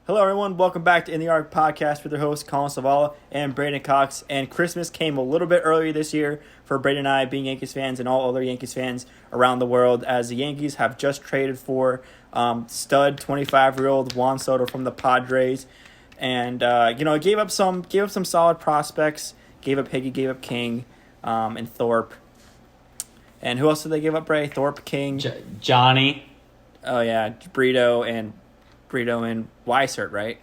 Hello, everyone. Welcome back to In the Arc Podcast with your hosts, Collin Savala and Braden Cox. And Christmas came a little bit earlier this year for Braden and I, being Yankees fans and all other Yankees fans around the world, as the Yankees have just traded for stud 25-year-old Juan Soto from the Padres. And, gave up some solid prospects. Gave up Higgy, gave up King, and Thorpe. And who else did they give up, Bray? Thorpe, King. Johnny. Oh, yeah, Brito and Weissert, right?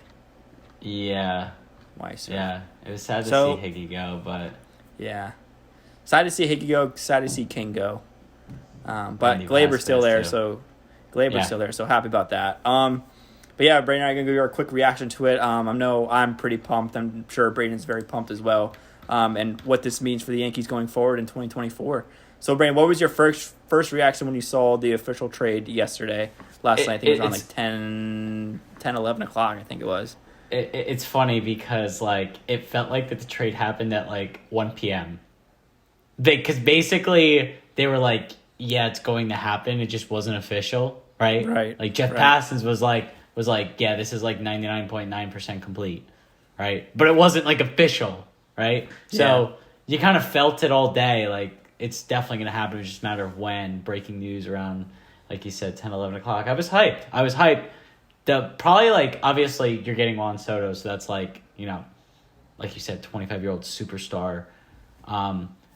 Yeah. Weissert. Yeah. It was sad to see Higgy go, but... Yeah. Sad to see Higgy go, sad to see King go. But Glaber's still there, so happy about that. But yeah, Braden and I are going to give you our quick reaction to it. I know I'm pretty pumped. I'm sure Braden's very pumped as well. And what this means for the Yankees going forward in 2024. So, Braden, what was your first reaction when you saw the official trade yesterday? Last night, I think it was around like 10, 11 o'clock, I think it was. It's funny because, it felt like that the trade happened at, 1 p.m. Because basically, they were like, yeah, it's going to happen. It just wasn't official, right? Right. Like, Jeff Passan's was like, yeah, this is, 99.9% complete, right? But it wasn't, official, right? Yeah. So, you kind of felt it all day, it's definitely going to happen. It's just a matter of when. Breaking news around, like you said, 10, 11 o'clock. I was hyped. Obviously, you're getting Juan Soto, so that's like you said, 25-year-old superstar.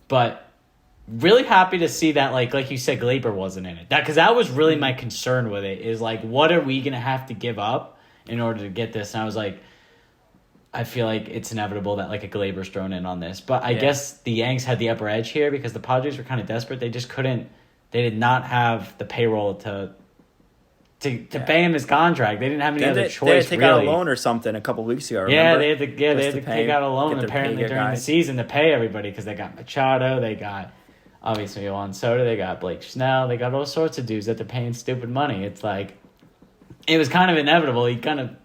But really happy to see that, like you said, Glaber wasn't in it. Because that was really my concern with it, is, what are we going to have to give up in order to get this? And I was like, I feel like it's inevitable that, a Glaber's thrown in on this. But I guess the Yanks had the upper edge here because the Padres were kind of desperate. They just couldn't – they did not have the payroll to pay him his contract. They didn't have any other choice, They had to take out a loan or something a couple weeks ago, remember? They had to take out a loan apparently during the season to pay everybody because they got Machado, they got obviously Juan Soto, they got Blake Snell, they got all sorts of dudes that they're paying stupid money. It's it was kind of inevitable. He kind of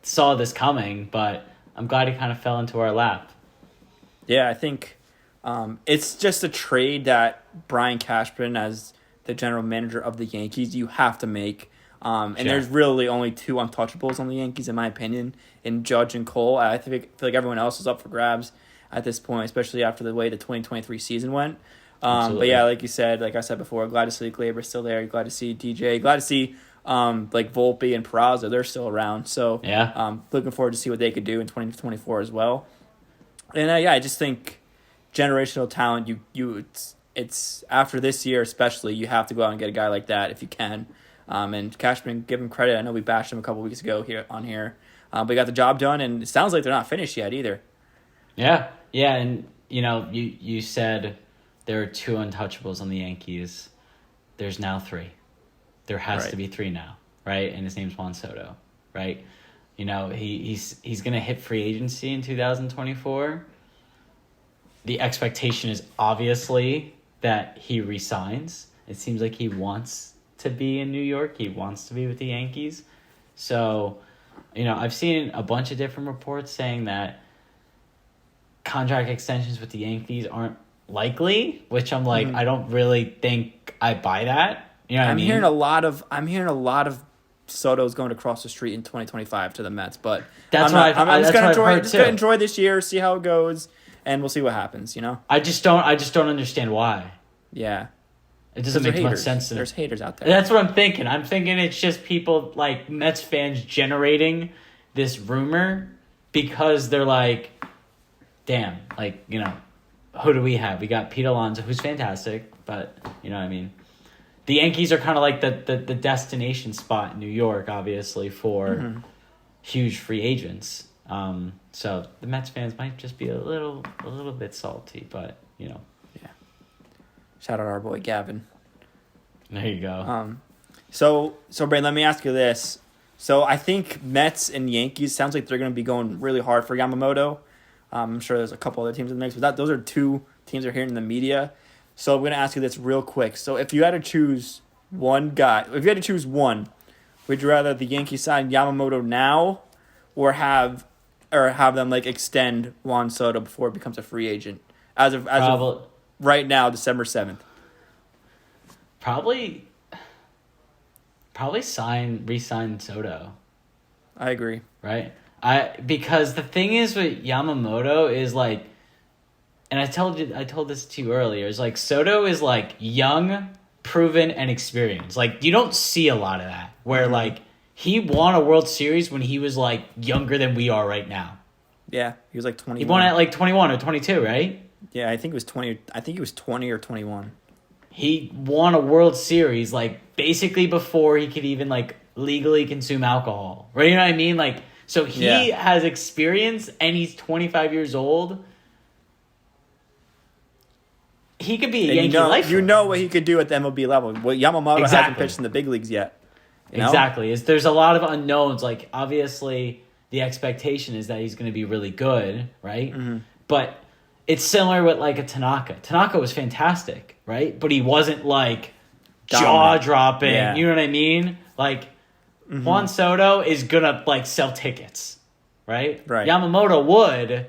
saw this coming, but I'm glad he kind of fell into our lap. Yeah, I think it's just a trade that Brian Cashman, as the general manager of the Yankees, you have to make. And there's really only two untouchables on the Yankees, in my opinion, in Judge and Cole. I feel like everyone else is up for grabs at this point, especially after the way the 2023 season went. But yeah, like you said, like I said before, glad to see Glaber still there. Glad to see DJ. Glad to see Volpe and Peraza, they're still around. So looking forward to see what they could do in 2024 as well. And I just think generational talent, it's after this year especially, you have to go out and get a guy like that if you can. And Cashman, give him credit. I know we bashed him a couple weeks ago here, but he got the job done, and it sounds like they're not finished yet either. Yeah, and you said there are two untouchables on the Yankees. There's now three. There has to be three now, right? And his name's Juan Soto, right? He's going to hit free agency in 2024. The expectation is obviously that he resigns. It seems like he wants to be in New York. He wants to be with the Yankees. So, I've seen a bunch of different reports saying that contract extensions with the Yankees aren't likely, which I'm like, I don't really think I buy that. You know what I mean? I'm hearing a lot of Soto's going across the street in 2025 to the Mets, but I'm just gonna enjoy this year, see how it goes, and we'll see what happens. I just don't understand why. Yeah, it doesn't make much sense to me. There's haters out there. That's what I'm thinking. I'm thinking it's just people like Mets fans generating this rumor because they're like, damn, who do we have? We got Pete Alonso, who's fantastic, but you know what I mean. The Yankees are kind of like the destination spot in New York, obviously, for huge free agents. So the Mets fans might just be a little bit salty, but Yeah. Shout out our boy Gavin. There you go. So Brandon, let me ask you this. So I think Mets and Yankees sounds like they're going to be going really hard for Yamamoto. I'm sure there's a couple other teams in the mix, but those are two teams that are hearing in the media. So I'm going to ask you this real quick. So if you had to choose one, would you rather the Yankees sign Yamamoto now or have them extend Juan Soto before it becomes a free agent? As of right now, December 7th. Probably re-sign Soto. I agree. Right? Because the thing is with Yamamoto is like, and I told this to you earlier, is like Soto is like young, proven, and experienced. Like you don't see a lot of that where like he won a World Series when he was like younger than we are right now. Yeah, he was like 21. He won at like 21 or 22, right? Yeah, I think it was 20. I think he was 20 or 21. He won a World Series like basically before he could even like legally consume alcohol. Right? You know what I mean? Like so he has experience and he's 25 years old. He could be a Yankee lifer. You know what he could do at the MLB level. Well, Yamamoto hasn't pitched in the big leagues yet. Exactly. There's a lot of unknowns. Like, obviously, the expectation is that he's going to be really good, right? Mm-hmm. But it's similar with, like, a Tanaka. Tanaka was fantastic, right? But he wasn't, like, jaw-dropping. Yeah. You know what I mean? Like, Juan Soto is going to, like, sell tickets, right? Yamamoto would,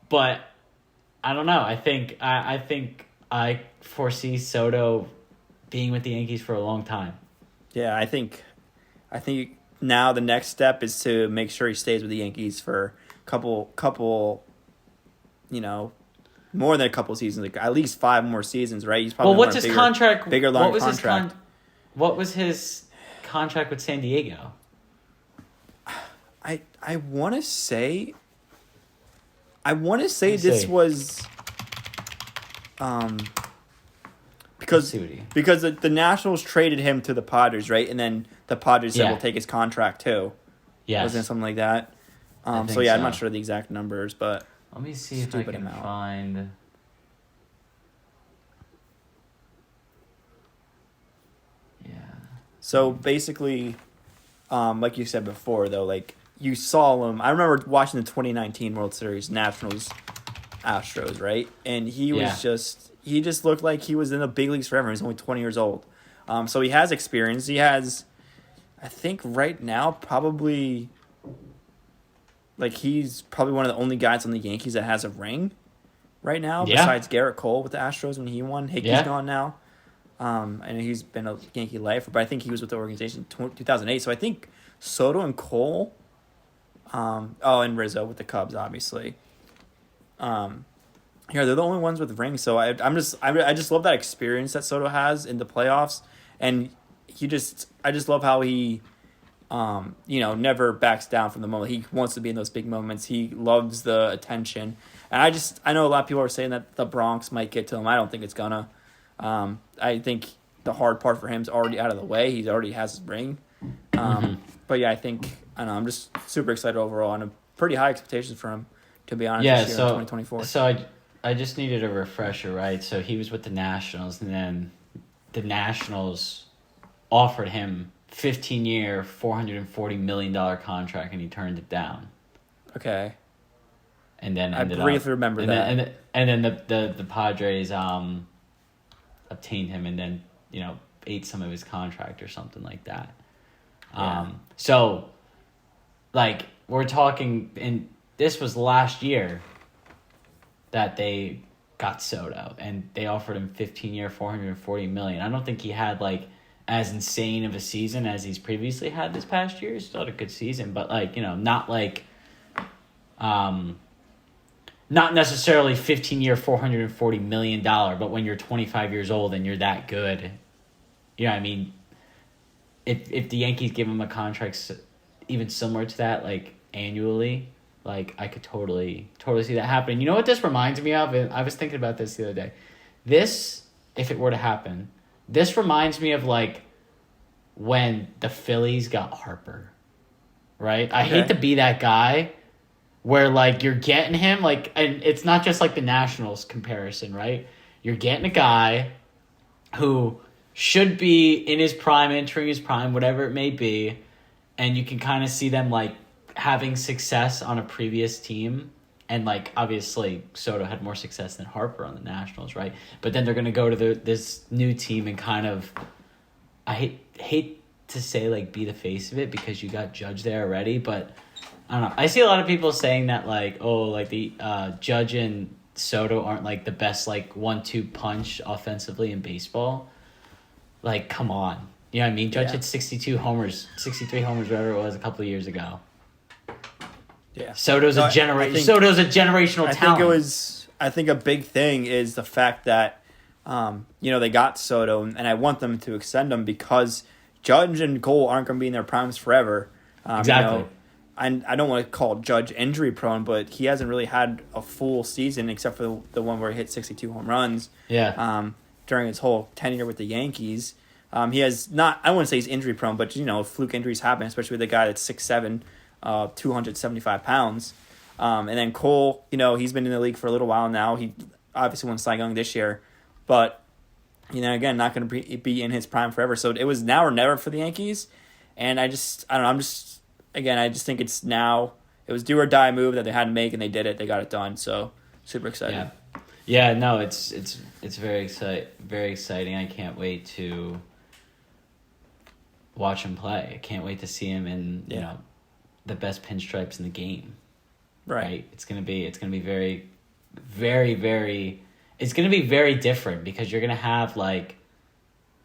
but I don't know. I think I foresee Soto being with the Yankees for a long time. Yeah, I think now the next step is to make sure he stays with the Yankees for a couple, more than a couple seasons, like at least 5 more seasons, right? He's probably what's his contract? Bigger long contract. What was his contract with San Diego? I want to say this was because the Nationals traded him to the Padres, right? And then the Padres said we'll take his contract too. Yeah, wasn't it something like that? I'm not sure the exact numbers, but let me see if I can find. Yeah. So basically, like you said before, though, like you saw him. I remember watching the 2019 World Series, Nationals, Astros, right? And he was he just looked like he was in the big leagues forever. He's only 20 years old. So he has experience. He has, I think right now, probably, like he's probably one of the only guys on the Yankees that has a ring right now, besides Garrett Cole with the Astros when he won. Hickey's gone now. And he's been a Yankee lifer, but I think he was with the organization in 2008. So I think Soto and Cole, and Rizzo with the Cubs, obviously. They're the only ones with rings. So I just love that experience that Soto has in the playoffs, and I just love how he, never backs down from the moment. He wants to be in those big moments. He loves the attention, and I know a lot of people are saying that the Bronx might get to him. I don't think it's gonna. I think the hard part for him is already out of the way. He already has his ring. But yeah, I'm just super excited overall, and pretty high expectations for him, to be honest, this year in 2024. So I just needed a refresher, right? So he was with the Nationals, and then the Nationals offered him 15-year, $440 million contract, and he turned it down. Okay. And then I briefly remember that. And then the Padres obtained him, and then ate some of his contract or something like that. So, like, we're talking, and this was last year that they got Soto, and they offered him 15-year, $440 million. I don't think he had, like, as insane of a season as he's previously had this past year. He's still had a good season, but, like, not like, not necessarily 15-year, $440 million, but when you're 25 years old and you're that good, I mean, if the Yankees give him a contract even similar to that, like, annually, like, I could totally see that happening. You know what this reminds me of? I was thinking about this the other day. This, if it were to happen, this reminds me of, like, when the Phillies got Harper, right? I hate to be that guy where, like, you're getting him, like, and it's not just, like, the Nationals comparison, right? You're getting a guy who should be in his prime, entering his prime, whatever it may be, and you can kind of see them, like, having success on a previous team. And, like, obviously Soto had more success than Harper on the Nationals, right? But then they're going to go to this new team and kind of, I hate to say, like, be the face of it because you got Judge there already, but I don't know. I see a lot of people saying that, like, the Judge and Soto aren't, like, the best, like, 1-2 punch offensively in baseball. Like, come on. You know what I mean? Judge hit 62 homers, 63 homers, whatever it was, a couple of years ago. Yeah. Soto's a generational talent. I think a big thing is the fact that, they got Soto, and I want them to extend him because Judge and Cole aren't going to be in their primes forever. Exactly. I don't want to call Judge injury prone, but he hasn't really had a full season except for the one where he hit 62 home runs. Yeah. During his whole tenure with the Yankees. He has not, I wouldn't say he's injury prone, but, fluke injuries happen, especially with a guy that's 6'7", 275 pounds. And then Cole, he's been in the league for a little while now. He obviously won Cy Young this year, but, again, not going to be in his prime forever. So it was now or never for the Yankees. And I just think it's now. It was do or die move that they had to make, and they did it. They got it done. So super excited. Yeah. No, it's very exciting. I can't wait to watch him play. I can't wait to see him in the best pinstripes in the game. Right. It's gonna be very, very, very. It's gonna be very different because you're gonna have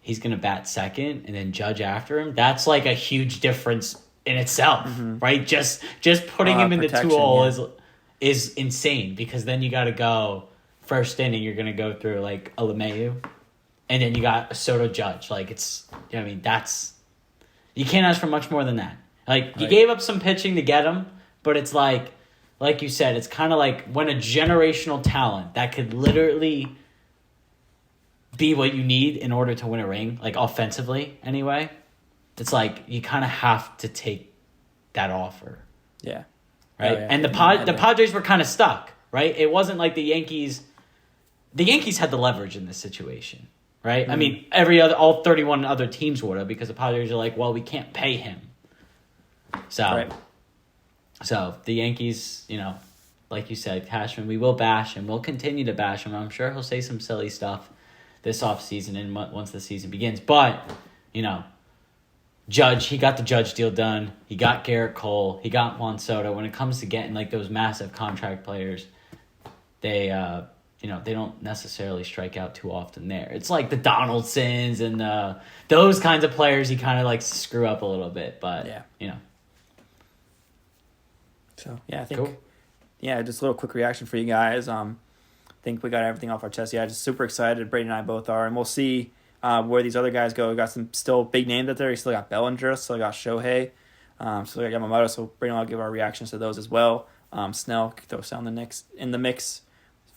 he's gonna bat second and then Judge after him. That's a huge difference in itself, right? Just putting him in the 2-hole is insane because then you got to go first inning. You're gonna go through a LeMahieu, and then you got a Soto Judge. That's you can't ask for much more than that. You gave up some pitching to get him, but it's like you said, it's kind of like when a generational talent that could literally be what you need in order to win a ring, offensively anyway. It's you kind of have to take that offer. Yeah. Right? Oh, yeah. And the Padres were kind of stuck, right? It wasn't like the Yankees. The Yankees had the leverage in this situation, right? Mm-hmm. I mean, all 31 other teams would have because the Padres are well, we can't pay him. So the Yankees, like you said, Cashman, we will bash him. We'll continue to bash him. I'm sure he'll say some silly stuff this offseason and once the season begins. But, Judge, he got the Judge deal done. He got Garrett Cole. He got Juan Soto. When it comes to getting those massive contract players, they don't necessarily strike out too often there. It's like the Donaldsons and those kinds of players he kind of screw up a little bit. But, So, I think, just a little quick reaction for you guys. I think we got everything off our chest. Yeah, just super excited. Brady and I both are. And we'll see where these other guys go. We got some still big names out there. We still got Bellinger, still got Shohei, still got Yamamoto. So Brady and I will give our reactions to those as well. Snell throw down in the mix,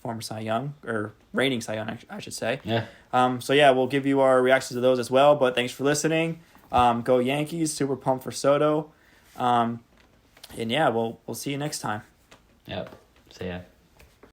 former Cy Young, or reigning Cy Young, I should say. Yeah. We'll give you our reactions to those as well. But thanks for listening. Go Yankees. Super pumped for Soto. And we'll see you next time. Yep. See ya.